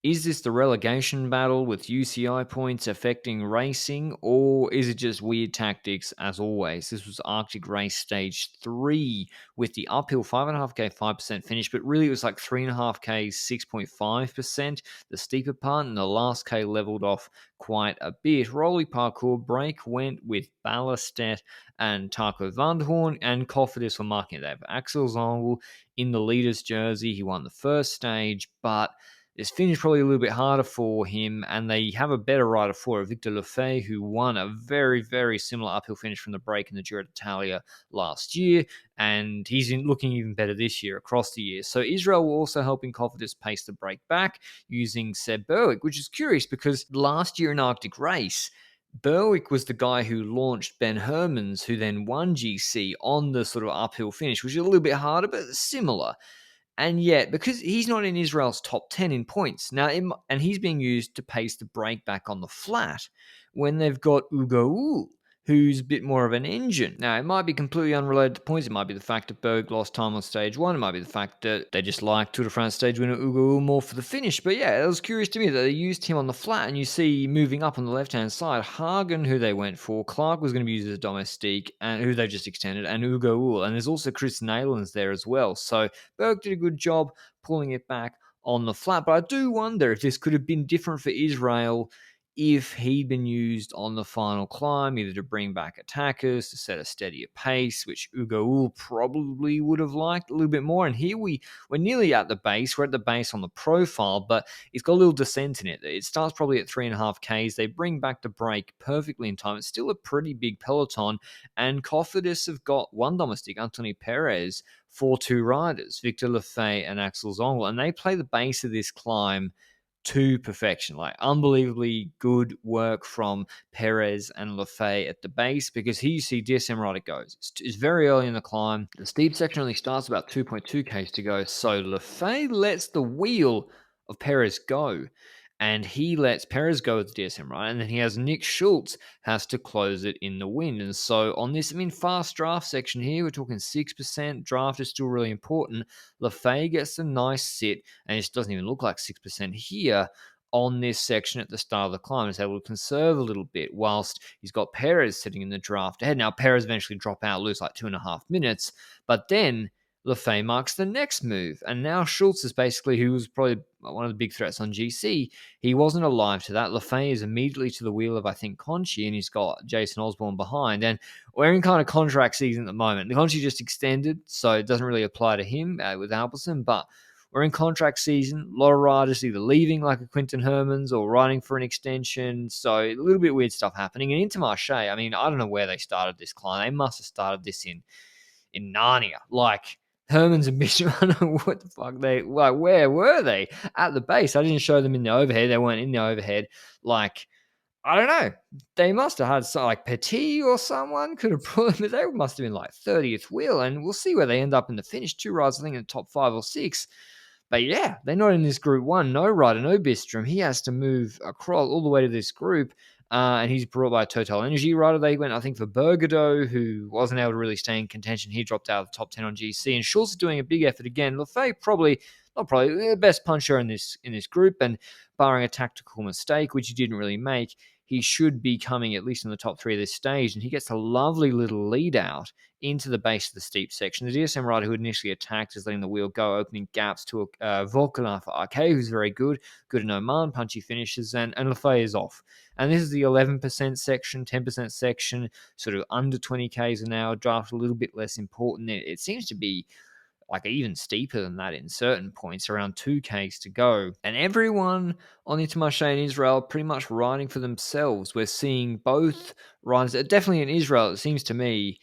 Is this the relegation battle with UCI points affecting racing, or is it just weird tactics as always? This was Arctic Race Stage 3 with the uphill 5.5k 5% finish, but really it was like 3.5k 6.5%, the steeper part, and the last K leveled off quite a bit. Rolly parkour break went with Ballastet and Taco Vanderhorn, and Cofidis were marking it. They have Axel Zongel in the leader's jersey. He won the first stage, but this finish probably a little bit harder for him, and they have a better rider for it, Victor Lefay, who won a very, very similar uphill finish from the break in the Giro d'Italia last year, and he's looking even better this year across the year. So Israel will also helping Cofidis pace the break back using Seb Berwick, which is curious because last year in Arctic Race, Berwick was the guy who launched Ben Hermans, who then won GC on the sort of uphill finish, which is a little bit harder, but similar. And yet, because he's not in Israel's top 10 in points, now, and he's being used to pace the break back on the flat when they've got Ugo, who's a bit more of an engine. Now, it might be completely unrelated to points. It might be the fact that Berg lost time on stage one. It might be the fact that they just like Tour de France stage winner Ugo more for the finish. But yeah, it was curious to me that they used him on the flat, and you see moving up on the left-hand side, Hagen, who they went for, Clark was going to be used as a domestique, and who they just extended, and Ugo. And there's also Chris Naylands there as well. So Berg did a good job pulling it back on the flat. But I do wonder if this could have been different for Israel if he'd been used on the final climb, either to bring back attackers, to set a steadier pace, which Ugo probably would have liked a little bit more. And here we're nearly at the base. We're at the base on the profile, but it's got a little descent in it. It starts probably at 3.5 Ks. They bring back the break perfectly in time. It's still a pretty big peloton, and Cofidis have got one domestic, Anthony Perez, for two riders, Victor Lefay and Axel Zongel, and they play the base of this climb to perfection. Like, unbelievably good work from Perez and Lefay at the base, because here you see DSM Rider goes. It's very early in the climb. The steep section only starts about 2.2 Ks to go, so Lefay lets the wheel of Perez go, and he lets Perez go with the DSM Rider, and then he has Nick Schultz has to close it in the wind. And so on this, fast draft section here, we're talking 6%. Draft is still really important. Lefay gets a nice sit, and it doesn't even look like 6% here on this section at the start of the climb. He's able to conserve a little bit whilst he's got Perez sitting in the draft ahead. Now, Perez eventually drop out, lose like 2.5 minutes, but then Lefay marks the next move. And now Schultz is basically, who was probably one of the big threats on GC, he wasn't alive to that. Lefay is immediately to the wheel of, I think, Conchi, and he's got Jason Osborne behind. And we're in kind of contract season at the moment. The Conchi just extended, so it doesn't really apply to him with Albertson, but we're in contract season. A lot of riders either leaving, like a Quinton Hermans, or riding for an extension. So a little bit weird stuff happening. And Intermarché, I don't know where they started this climb. They must have started this in Narnia. Like, Hermans and Bishop, I don't know what the fuck where were they? At the base. I didn't show them in the overhead. They weren't in the overhead. Like, I don't know. They must have had like Petit or someone could have put them. They must have been like 30th wheel, and we'll see where they end up in the finish. Two rides, I think, in the top 5 or 6. But yeah, they're not in this group one. No rider, no Bistrom. He has to move across all the way to this group. And he's brought by a Total Energy rider. They went, I think, for Bergado, who wasn't able to really stay in contention. He dropped out of the top 10 on GC. And Schultz is doing a big effort again. Lefay not probably, the best puncher in this group. And barring a tactical mistake, which he didn't really make, he should be coming at least in the top 3 of this stage. And he gets a lovely little lead out into the base of the steep section. The DSM rider who initially attacked is letting the wheel go, opening gaps to Volkanar for RK, who's very good in Oman, punchy finishes, and Lefay is off. And this is the 11% section, 10% section, sort of under 20 Ks an hour, draft a little bit less important. It seems to be like even steeper than that in certain points, around 2 Ks to go. And everyone on Intermarché in Israel pretty much riding for themselves. We're seeing both riders, definitely in Israel, it seems to me,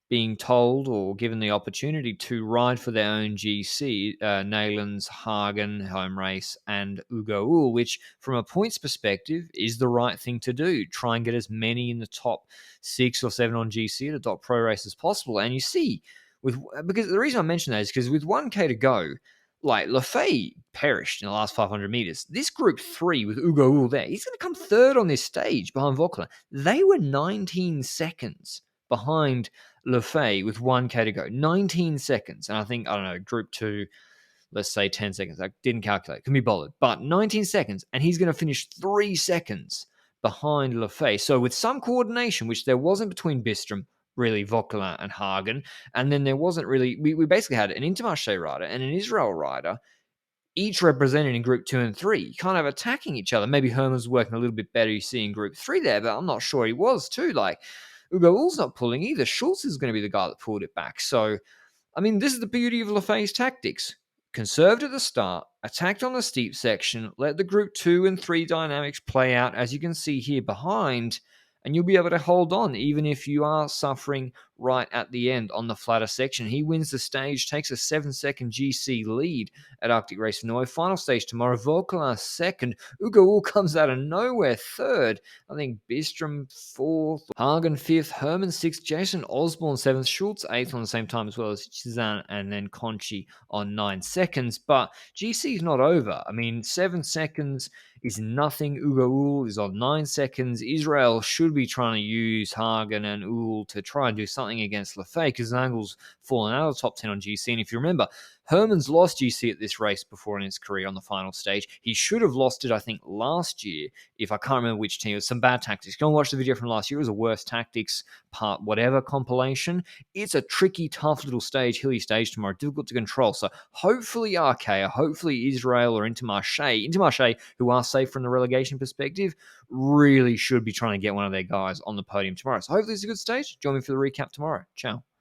being told or given the opportunity to ride for their own GC, Naylands, Hagen, Home Race, and Ugo, which from a points perspective is the right thing to do. Try and get as many in the top 6 or 7 on GC at a dot pro race as possible. And you see, because the reason I mention that is because with 1K to go, like Lefay perished in the last 500 meters. This group 3 with Ugo there, he's going to come third on this stage behind Vauquelin. They were 19 seconds behind Lefay with 1K to go. 19 seconds. And I think, I don't know, Group 2, let's say 10 seconds. I didn't calculate, can be bothered, but 19 seconds, and he's going to finish 3 seconds behind Lefay. So with some coordination, which there wasn't between Bistrom, really, Vauquelin and Hagen, and then there wasn't really, we basically had an Intermarché rider and an Israel rider, each represented in group 2 and 3, kind of attacking each other. Maybe Herman's working a little bit better, you see, in group 3 there, but I'm not sure he was too. Like, Ugo Ull's not pulling either. Schultz is going to be the guy that pulled it back. So, I mean, this is the beauty of Lefay's tactics. Conserved at the start, attacked on the steep section, let the group 2 and 3 dynamics play out, as you can see here behind, and you'll be able to hold on even if you are suffering right at the end on the flatter section. He wins the stage, takes a 7-second GC lead at Arctic Race of Norway. Final stage tomorrow, Vauquelin second. Ugo Ull comes out of nowhere third. I think Bistrom fourth, Hagen fifth, Herman sixth, Jason Osborne seventh, Schultz eighth on the same time as well as Cezanne, and then Conchi on 9 seconds. But GC is not over. I mean, 7 seconds is nothing. Ugo Ull is on 9 seconds. Israel should be trying to use Hagen and Ull to try and do something against Lefay because Zangel's fallen out of the top 10 on GC. And if you remember, Herman's lost GC at this race before in his career on the final stage. He should have lost it, I think, last year, if I can't remember which team. It was some bad tactics. Go and watch the video from last year. It was a worst tactics part whatever compilation. It's a tricky, tough little stage, hilly stage tomorrow, difficult to control. So hopefully Arkea, hopefully Israel or Intermarché, who are safe from the relegation perspective, really should be trying to get one of their guys on the podium tomorrow. So hopefully it's a good stage. Join me for the recap tomorrow. Ciao.